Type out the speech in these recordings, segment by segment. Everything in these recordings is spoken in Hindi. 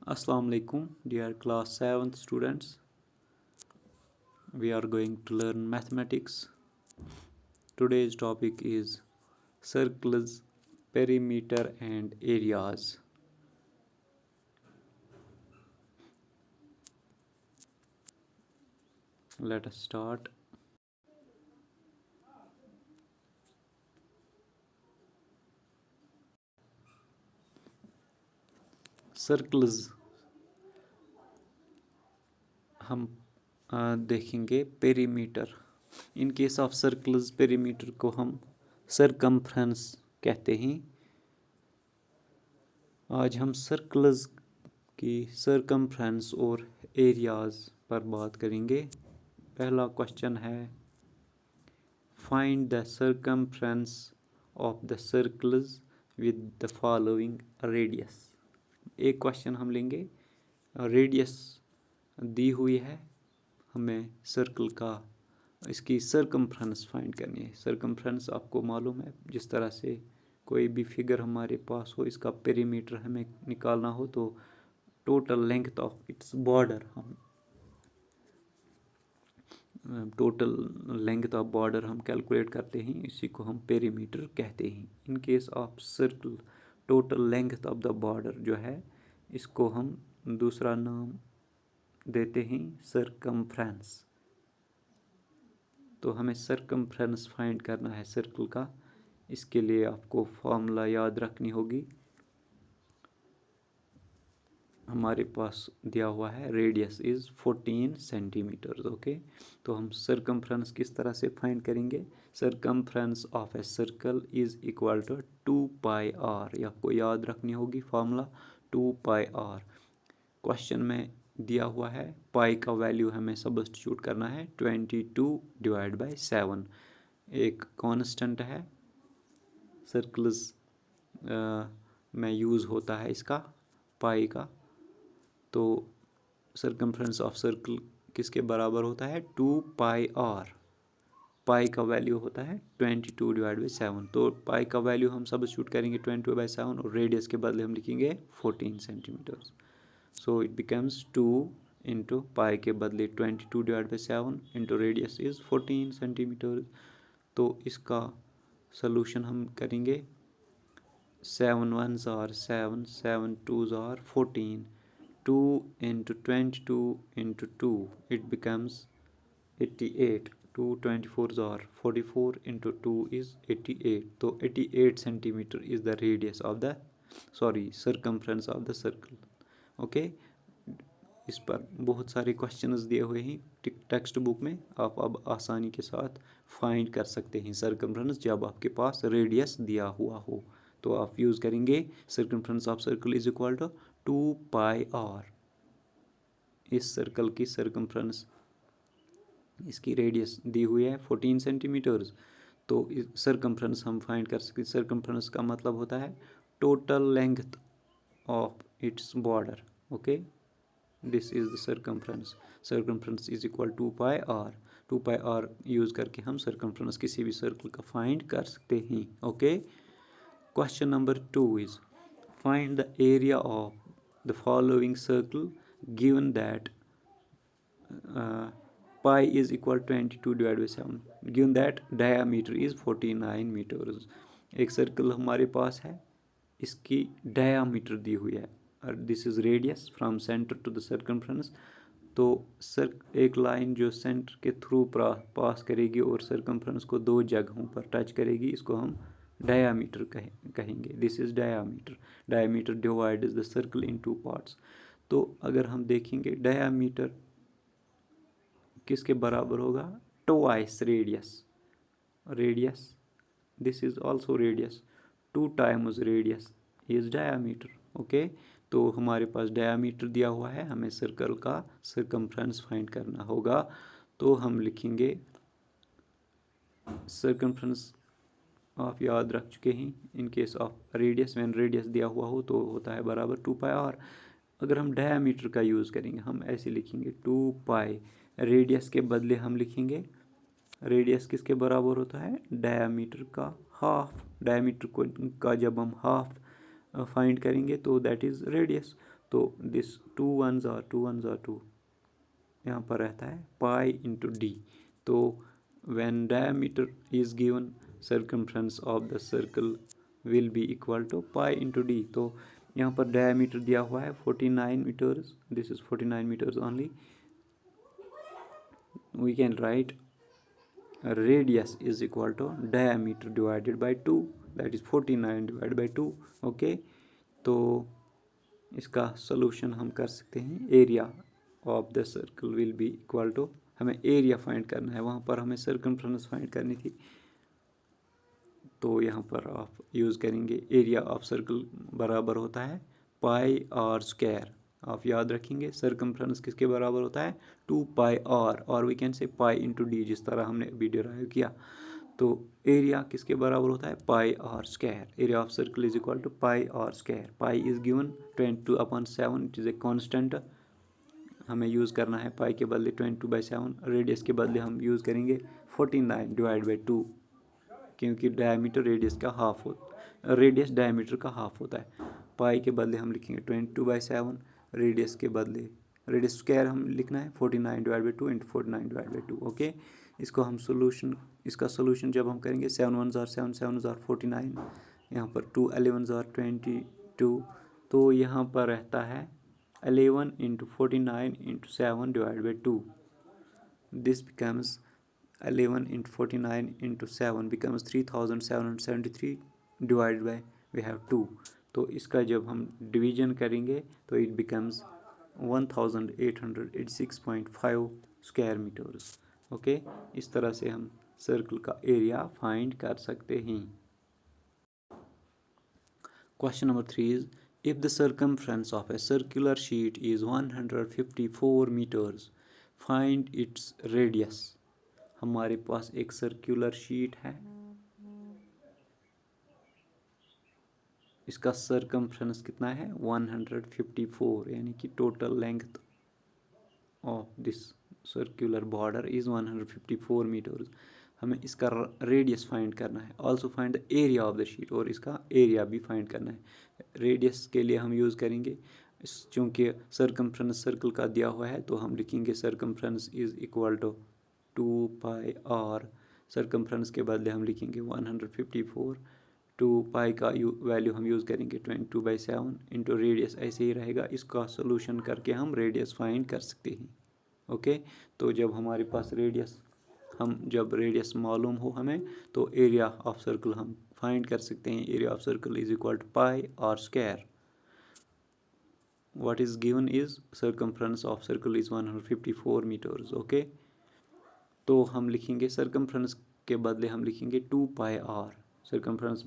Assalamu alaikum, dear class 7th students. We are going to learn mathematics. Today's topic is circles, perimeter and areas. Let us start. Circles हम देखेंगे perimeter. In case of circles perimeter को हम सरकमफ्रेंस कहते हैं. आज हम सर्कल्स की सरकमफ्रेंस और एरियाज पर बात करेंगे. पहला क्वेश्चन है find the circumference of the circles with the following radius. एक क्वेश्चन हम लेंगे, रेडियस दी हुई है, हमें सर्कल का इसकी सरकमफ्रेंस फाइंड करनी है. सरकमफ्रेंस आपको मालूम है, जिस तरह से कोई भी फिगर हमारे पास हो, इसका पेरीमीटर हमें निकालना हो तो total length of its border, हम टोटल लेंथ ऑफ बॉर्डर हम कैलकुलेट करते हैं, इसी को हम पेरीमीटर कहते हैं. In case of circle total length of the border जो है, इसको हम दूसरा नाम देते हैं सरकमफ्रेंस. तो हमें सरकमफ्रेंस फाइंड करना है सर्कल का. इसके लिए आपको फॉर्मूला याद रखनी होगी. हमारे पास दिया हुआ है रेडियस इज़ 14 सेंटीमीटर. ओके, तो हम सरकमफ्रेंस किस तरह से फाइंड करेंगे. Circumference of a circle is equal to 2πr. ये आपको याद रखनी होगी फॉर्मूला 2πr. क्वेश्चन में दिया हुआ है पाई का वैल्यू हमें सब्स्टिट्यूट करना है 22/7. एक कांस्टेंट है, सर्कल्स में यूज़ होता है इसका पाई का. तो सरकमफ्रेंस ऑफ सर्कल किसके बराबर होता है 2πr. पाई का वैल्यू होता है 22/7. तो पाई का वैल्यू हम सब्स्टिट्यूट करेंगे 22/7 और रेडियस के बदले हम लिखेंगे 14 centimetre. So it becomes 2 into pi के बदले 22/7 इंटू रेडियस इज़ 14 सेंटीमीटर. तो इसका सलूशन हम करेंगे 7 1s are 7, 7 2s are 14, 2 into 22 into 2, it becomes 88. 2 24s are 44 into 2 is 88. तो 88 centimeter is the radius of the circumference of the circle. Okay, इस पर बहुत सारे क्वेश्चंस दिए हुए हैं टेक्स्ट बुक में. आप अब आसानी के साथ फाइंड कर सकते हैं सरकमफ्रेंस जब आपके पास रेडियस दिया हुआ हो. तो आप यूज़ करेंगे circumference of circle is equal to 2πr. इस सर्कल की सरकमफ्रेंस, इसकी रेडियस दी हुई है 14 सेंटीमीटर्स. तो सरकमफ्रेंस हम फाइंड कर सकते. सरकमफ्रेंस का मतलब होता है total length of its border. Okay, this is the circumference. Circumference is equal 2πr. 2πr use करके हम सरकमफ्रेंस किसी भी सर्कल का फाइंड कर सकते हैं. Okay, question number 2 is find the area of the following circle given that pi is equal to 22/7, given that diameter is 49 meters. एक सर्कल हमारे पास है, इसकी डायामीटर दी हुई है और this is radius from centre to the circumference. तो एक लाइन जो सेंटर के थ्रू पास करेगी और सरकमफ्रेंस को दो जगहों पर टच करेगी, इसको हम डायामीटर कहेंगे. This is diameter. Diameter divides the circle in 2 parts. तो अगर हम देखेंगे डायामीटर किसके बराबर होगा, twice radius. Radius, this is also radius. 2 times radius is diameter. Okay, तो हमारे पास डायामीटर दिया हुआ है, हमें सर्कल का सरकमफ्रेंस फाइंड करना होगा. तो हम लिखेंगे सरकमफ्रेंस आप याद रख चुके हैं. In case of radius, when radius दिया हुआ हो तो होता है बराबर 2πr. अगर हम डायामीटर का यूज़ करेंगे, हम ऐसे लिखेंगे 2π. रेडियस के बदले हम लिखेंगे, रेडियस किसके बराबर होता है, डायामीटर का हाफ. डायामीटर को का जब हम हाफ फाइंड करेंगे तो दैट इज़ रेडियस. तो this 2 1s are 2 1s are 2, यहाँ पर रहता है पाई इंटू डी। तो when diameter is given circumference of the circle will be equal to pi into D. तो यहाँ पर डायमीटर दिया हुआ है 49 metres, this is 49 metres only. We can write radius is equal to diameter divided by 2, that is 49 divided by 2। Okay, तो इसका सॉल्यूशन हम कर सकते हैं। Area of the circle will be equal to, हमें एरिया फाइंड करना है, वहाँ पर हमें सर्कमफ्रेंस फाइंड करनी थी, तो यहाँ पर आप यूज़ करेंगे एरिया ऑफ सर्कल बराबर होता है पाई आर स्क्वायर। आप याद रखेंगे सर्कमफ्रेंस किसके बराबर होता है 2 पाई आर, और we can say pi into D, जिस तरह हमने अभी डिराइव किया। तो एरिया किसके बराबर होता है pi are square. Area of circle is equal to pi are square. Pi is given 22/7, it is a constant, हमें यूज़ करना है पाई के बदले 22/7, रेडियस के बदले हम यूज़ करेंगे 49 डिवाइड बाई 2, क्योंकि डायमीटर रेडियस का हाफ हो, रेडियस डायमीटर का हाफ होता है। पाई के बदले हम लिखेंगे 22/7, रेडियस के बदले रेडियस स्क्वायर हम लिखना है 49 divide by 2 into 49 divide by 2। Okay, इसको हम सोल्यूशन, इसका सोल्यूशन जब हम करेंगे 7 1s are 7, 7s are 49, यहाँ पर 2 11s are 22, तो यहाँ पर रहता है 11 into 49 into 7 divide by 2, this becomes 11 into 49 into 7 becomes 3773 divided by we have 2। तो इसका जब हम डिवीजन करेंगे तो it becomes 1886.5 square metres. Okay, इस तरह से हम सर्कल का एरिया फाइंड कर सकते हैं। Question number 3 is if the circumference of a circular sheet is 154 meters, find its radius। हमारे पास एक सर्कुलर शीट है, इसका सर्कमफ्रेंस कितना है 154, यानी कि total length of this circular border is 154 metres. हमें इसका रेडियस फाइंड करना है, also find the area of the sheet, और इसका एरिया भी फाइंड करना है। रेडियस के लिए हम यूज़ करेंगे, चूँकि सर्कमफ्रेंस सर्कल का दिया हुआ है, तो हम लिखेंगे circumference is equal to 2 pi R, circumference के बदले हम लिखेंगे 154, 2 पाई का वैल्यू हम यूज़ करेंगे 22/7 इंटू रेडियस, ऐसे ही रहेगा। इसका सोल्यूशन करके हम रेडियस फाइंड कर सकते हैं। ओके, तो जब हमारे पास रेडियस, हम जब रेडियस मालूम हो हमें, तो एरिया ऑफ सर्कल हम फाइंड कर सकते हैं। Area of circle is equal to pi are square. what is given is circumference of circle is 154 meters। Okay, तो हम लिखेंगे सर्कमफ्रेंस के बदले हम लिखेंगे 2 पाई आर। सर्कमफ्रेंस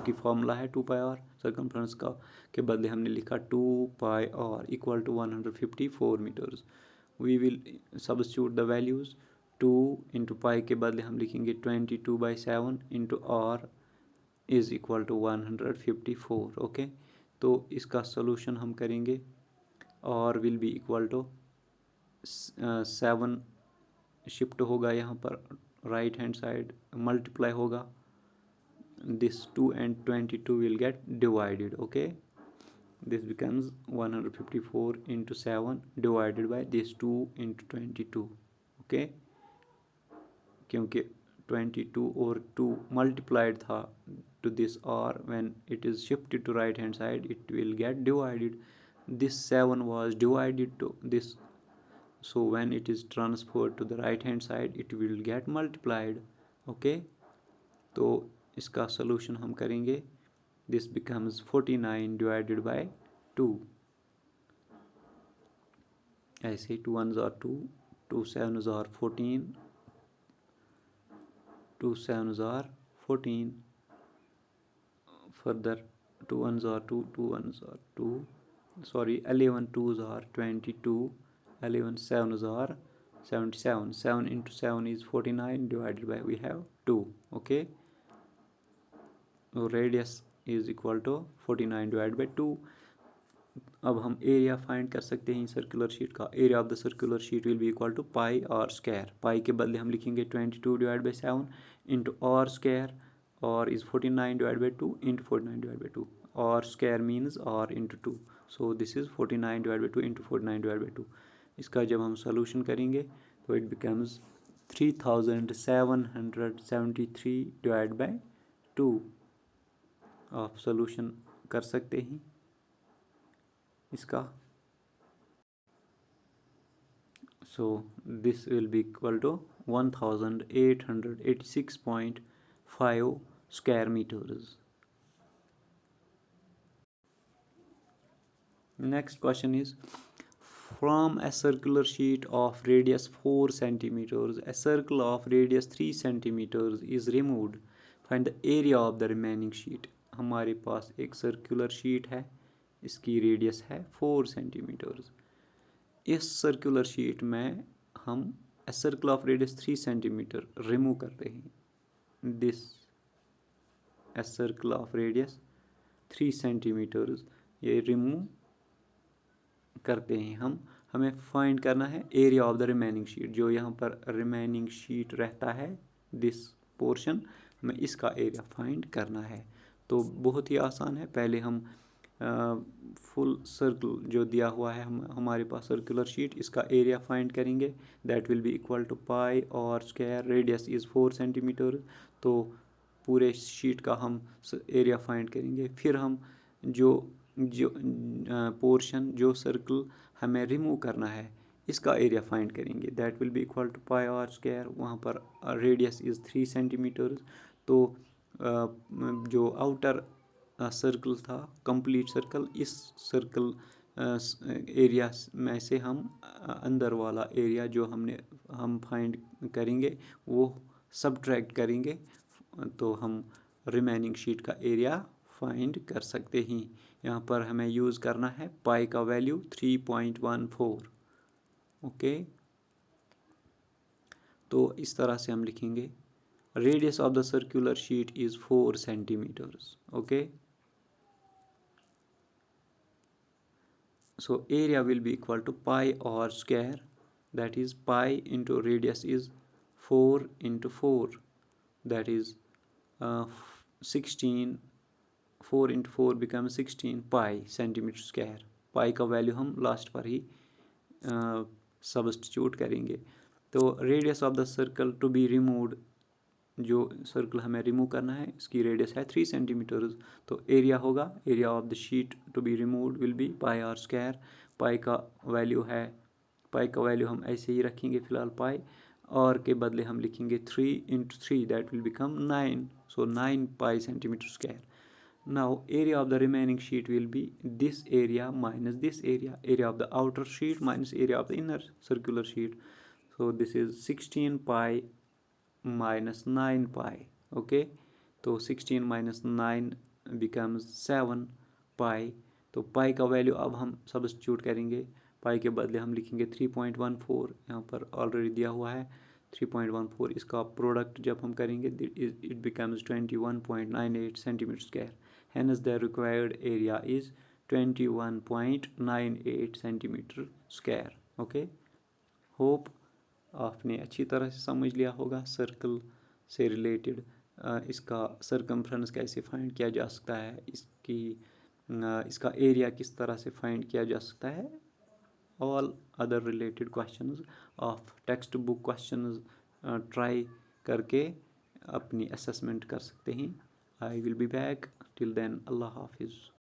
की फॉर्मूला है 2 पाई आर, सर्कमफ्रेंस का के बदले हमने लिखा 2 pi r equal to 154 metres. We will substitute the values. 2 into pi के बदले हम लिखेंगे 22/7 into r is equal to 154। Okay, तो इसका सोल्यूशन हम करेंगे, और will be equal to 7 shift होगा यहाँ पर, राइट हैंड साइड मल्टीप्लाई होगा, this 2 and 22 will get divided। okay, this becomes 154 into 7 divided by this 2 into 22। okay, क्योंकि 22 और 2 multiplied था to this r, when it is shifted to right hand side it will get divided। this 7 was divided to this, so when it is transferred to the right hand side it will get multiplied। okay, तो इसका सॉल्यूशन हम करेंगे, this becomes 49 divided by 2, ऐसे 2 1s are 2, 2 7s are 14, 2 7s are 14, further 2 1s are 2, 2 1s are 2, sorry 11 2s are 22, 11 7s are 77, 7 into 7 is 49 divided by we have 2। okay, तो radius is equal to 49 divide by 2। अब हम एरिया फाइंड कर सकते हैं सर्कुलर शीट का। Area of the circular sheet will be equal to pi are square. Pi के बदले हम लिखेंगे 22 divide by 7 into r square, और is 49 divide by 2 into 49 divide by 2, r square means r into 2, so this is 49 divide by 2 into 49 divide by 2। इसका जब हम सोल्यूशन करेंगे तो इट बिकम्स 3773 डिवाइड बाई 2। आप सोल्यूशन कर सकते हैं इसका। So this will be equal to 1886.5 square meters. Next question is, from a circular sheet of radius 4 centimeters, a circle of radius 3 centimeters is removed. Find the area of the remaining sheet. हमारे पास एक सर्कुलर शीट है, इसकी रेडियस है 4 सेंटीमीटर्स। इस सर्कुलर शीट में हम a circle of radius 3 centimetre remove करते हैं। This a circle of radius 3 centimetres ये रिमूव करते हैं हम। हमें फाइंड करना है area of the remaining sheet. जो यहाँ पर रिमेनिंग शीट रहता है दिस पोर्शन, हमें इसका एरिया फाइंड करना है। तो बहुत ही आसान है। पहले हम फुल सर्कल जो दिया हुआ है हमारे पास सर्कुलर शीट, इसका एरिया फाइंड करेंगे। That will be equal to pi r square radius is 4 centimetre. तो पूरे शीट का हम एरिया फाइंड करेंगे। फिर हम जो पोर्शन जो सर्कल हमें रिमूव करना है इसका एरिया फाइंड करेंगे। That will be equal to pi are square. वहाँ पर रेडियस इज़ 3 सेंटीमीटर। तो जो आउटर सर्कल था कंप्लीट सर्कल, इस सर्कल एरिया में से हम अंदर वाला एरिया जो हम फाइंड करेंगे वो सब्ट्रैक्ट करेंगे, तो हम रिमेनिंग शीट का एरिया फाइंड कर सकते हैं। यहाँ पर हमें यूज़ करना है पाई का वैल्यू 3.14। ओके, तो इस तरह से हम लिखेंगे radius of the circular sheet is 4 centimetres. Okay, so area will be equal to pi r square, that is pi into radius is 4 into 4, that is 16, 4 into 4 becomes 16 pi centimeter square। Pi का वैल्यू हम लास्ट पर ही सब्स्टिट्यूट करेंगे। तो radius of the circle to be removed, जो सर्कल हमें रिमूव करना है इसकी रेडियस है 3 सेंटीमीटर। तो एरिया होगा, area of the sheet to be removed will be pi are square. Pi का वैल्यू हम ऐसे ही रखेंगे फिलहाल पाई, और के बदले हम लिखेंगे 3 into 3 that will become 9। So 9 pi centimetre square. Now area of the remaining sheet will B this area minus this area of the outer sheet minus area of the inner circular sheet. So this is 16 pi minus 9 pi। Okay, तो 16 minus 9 becomes 7 pi। तो पाई का वैल्यू अब हम सब्स्टिट्यूट करेंगे। पाई के बदले हम लिखेंगे 3.14, यहाँ पर ऑलरेडी दिया हुआ है 3.14। इसका प्रोडक्ट जब हम करेंगे it becomes 21.98 centimetre square. Hence the required area is 21.98 centimetre square. Okay, hope आपने अच्छी तरह से समझ लिया होगा सर्कल से रिलेटेड इसका सरकमफ्रेंस कैसे फाइंड किया जा सकता है, इसका एरिया किस तरह से फाइंड किया जा सकता है। All other related questions of textbook questions try करके अपनी असेसमेंट कर सकते हैं। I will be back till then, अल्लाह हाफिज़।